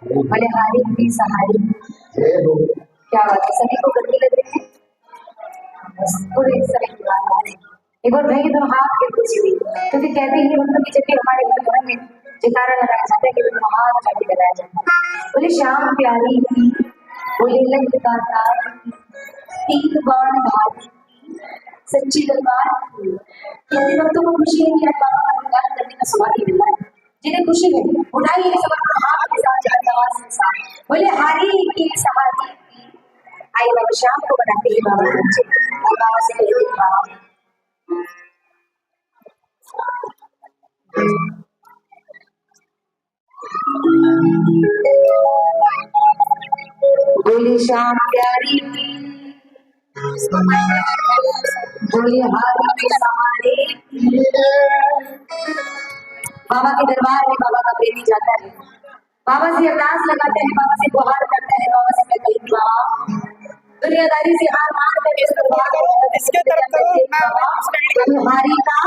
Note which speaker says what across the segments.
Speaker 1: बलिहारी की सहारी। क्या बात है, सभी को गंदी लग रही है? बस पूरे समय की बात है। एक बार भाई तुम हाथ के कुछ भी, क्योंकि कहते हैं भक्तों की जब भी हमारे घर में जयकारा लगाया जाता है कि तुम हाथ जाके लगाया जाता है। बोले श्याम प्यारी की, बोले लंका तार की, तीन बाण धारी की, सच्ची दरबार की। कहते भक्तों को खुशी है कि आज बाबा का गुणगान करने का सौभाग्य मिला है। जिन्हें खुशी है उठाइए सब अपने हाथ के साथ आवाज के साथ बोले हरी की सहारी की। आई बाबा श्याम को बनाते हैं बाबा बच्चे और बाबा से कहते हैं बाबा बोले श्याम प्यारी की, बोले हरी की सहारे। बाबा के दरबार में बाबा का प्रेमी जाता है, बाबा से अरदास लगाता है, बाबा से गुहार करता है, बाबा से कहता है बाबा दुनियादारी से हार मान कर इस दरबार इसके तरफ तुम्हारी का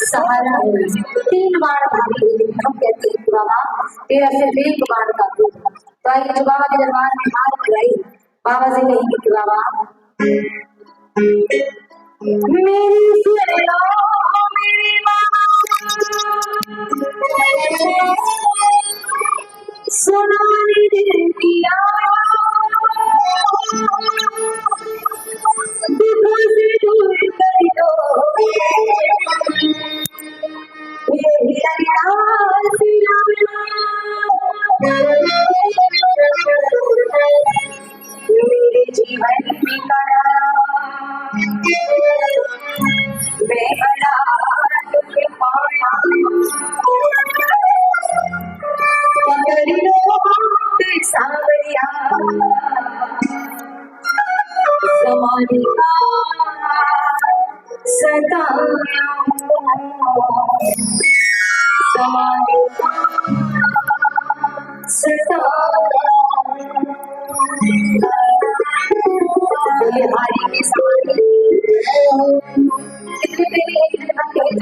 Speaker 1: सहारा है। तीन बार भारी हम कहते हैं बाबा तेरा सिर्फ एक बार का दूध। तो आइए जो बाबा के दरबार में हाथ लगाई, बाबा से कहेंगे कि बाबा मेरी सुन लो मेरी बाबा, सुनाने दिल दिया दुखों से दूर कर दो, मेरी अरदास मेरे जीवन में करा मैं बड़ा दुख पाया, पकड़ लो सांवरिया ज़माने का सताया, ज़माने का सताया। बलिहारी की सहारी कितने प्रेमी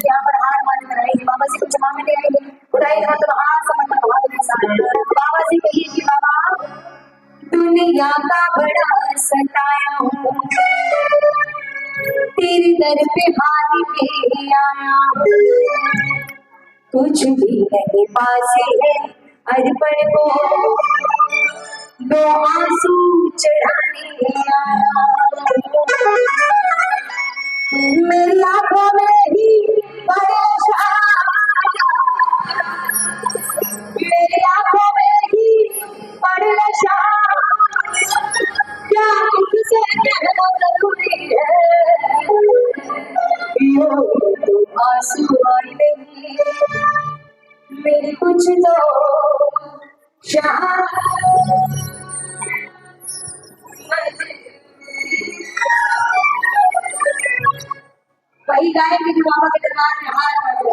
Speaker 1: यहाँ पर हार मान कर आएंगे, बाबा से कुछ मांगने आएंगे, उठाइए मतलब हार समर्पण भाव के साथ बाबा से कहिए कि बाबा दुनिया का बड़ा सताया हूँ, तेरे दर पे हाथ के आया, कुछ भी नहीं पास है अर्पण को दो आंसू चढ़ाने आया, मेरी आंखों में ही परेशान, मेरी आंखों में ही परेशान, क्या तुझसे कहना जरूरी है, यो तो आंसू आए नहीं मेरे कुछ तो शान। वही गाएंगे जो बाबा के दरबार में हार मान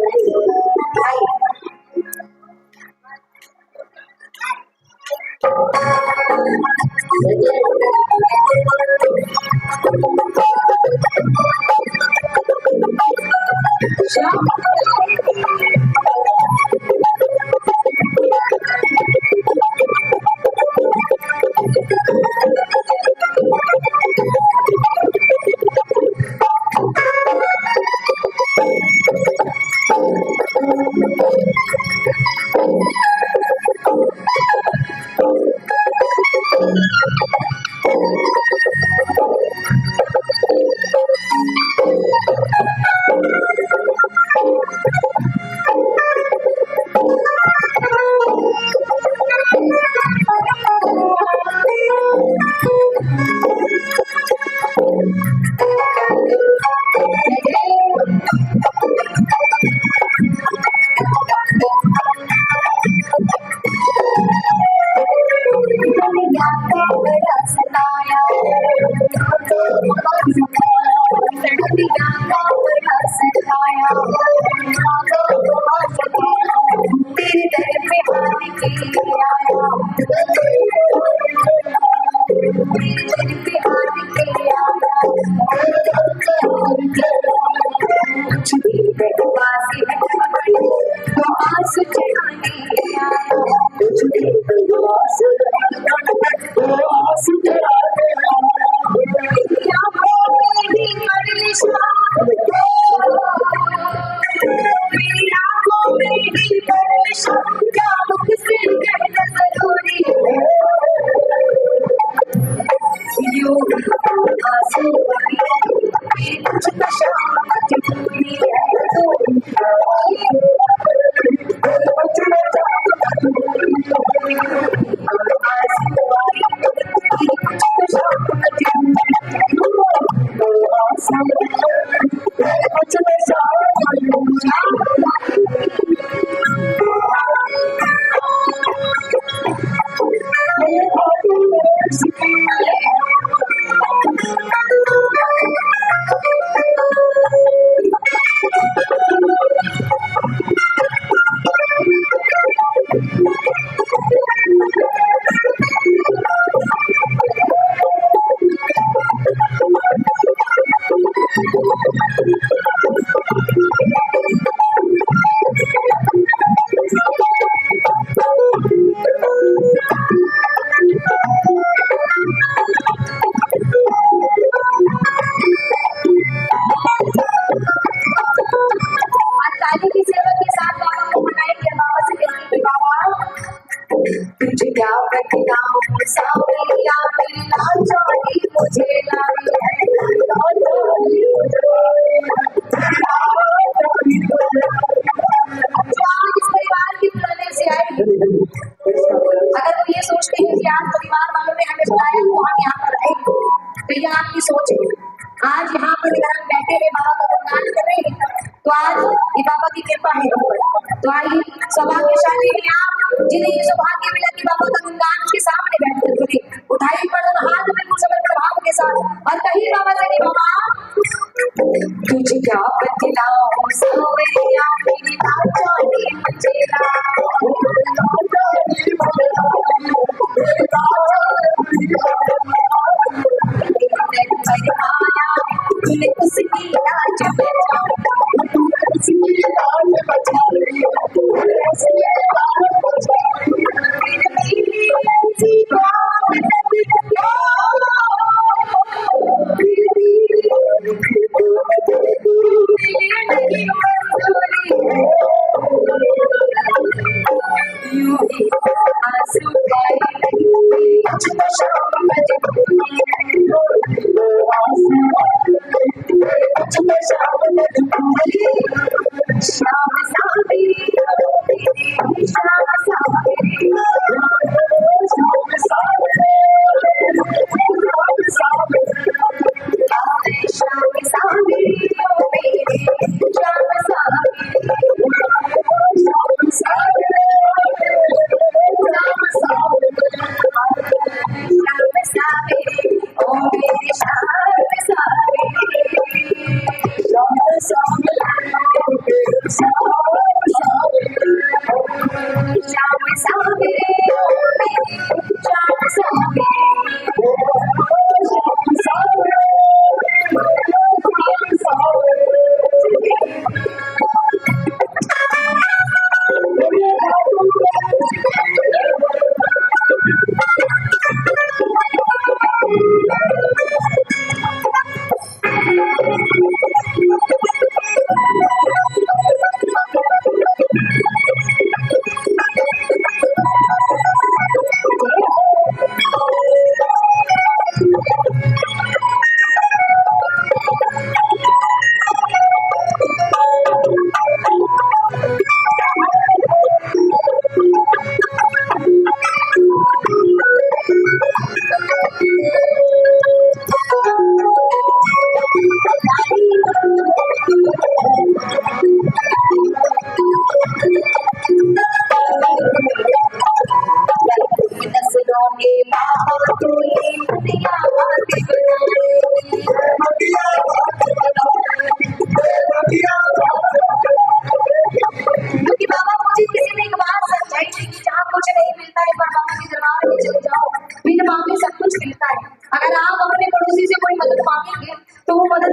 Speaker 1: ताली की सेवा के साथ बाबा को मनाएंगे। बाबा से कहेंगे कि बाबा तुझे क्या बताऊं सावरिया मेरी लाचारी मुझे लाई है। जो आज इस परिवार की बुलाने से आए, अगर वो ये सोचते हैं कि आज परिवार वालों ने हमें बुलाया तो हम यहाँ पर रहेंगे, तो ये आपकी सोच है। आज यहाँ पर अगर हम बैठे हैं बाबा का गुणगान कर रहे हैं तो आज ये बाबा की कृपा है हम पर। तो आइए, सौभाग्यशाली हैं आप जिन्हें ये सौभाग्य मिला कि बाबा का गुणगान के सामने बैठकर करें। उठाइए पर हाथ बिल्कुल समर्पण भाव के साथ और कहिए बाबा से कि बाबा तुझे क्या बतलाऊं सावरिया मेरी लाचारी मुझे लाई। उसकी लाज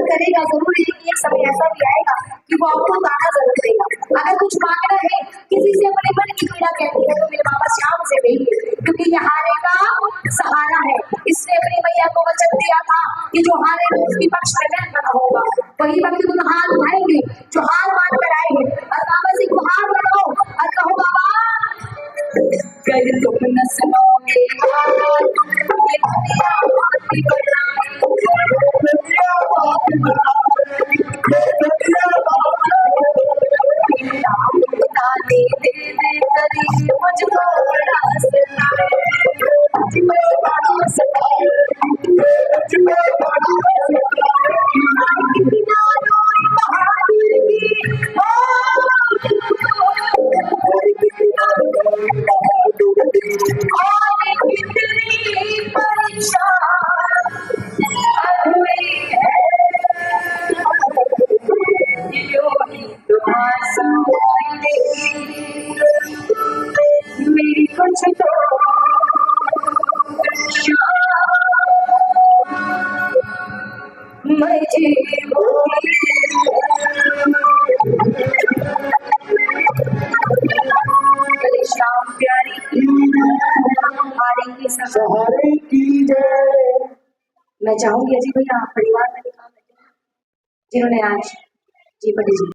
Speaker 1: करेगा जरूर, लेकिन एक समय ऐसा भी आएगा कि वो आपको गाना जरूर देगा। अगर कुछ मांगना है, किसी से अपने मन की पीड़ा कहती है तो मेरे बाबा श्याम से कहिए, क्योंकि ये हारे का सहारा है। इसने अपनी मैया को वचन दिया था कि जो हारेगा उसके पक्ष में मैं खड़ा होगा। वही वक्त तुम हार उठाएंगे जो हार मान कर आएंगे और बाबा जी को हार लगाओ और कहो बाबा कर तुम न सुनोगे ये दुनिया आपकी ताने दे दे करी मुझको बड़ा मेरी कुछ तो मैं शाम प्यारी हारेंगे सहारे की जय। मैं चाहूंगी अजय भैया परिवार में काम जिन्होंने आज जी पटेल जी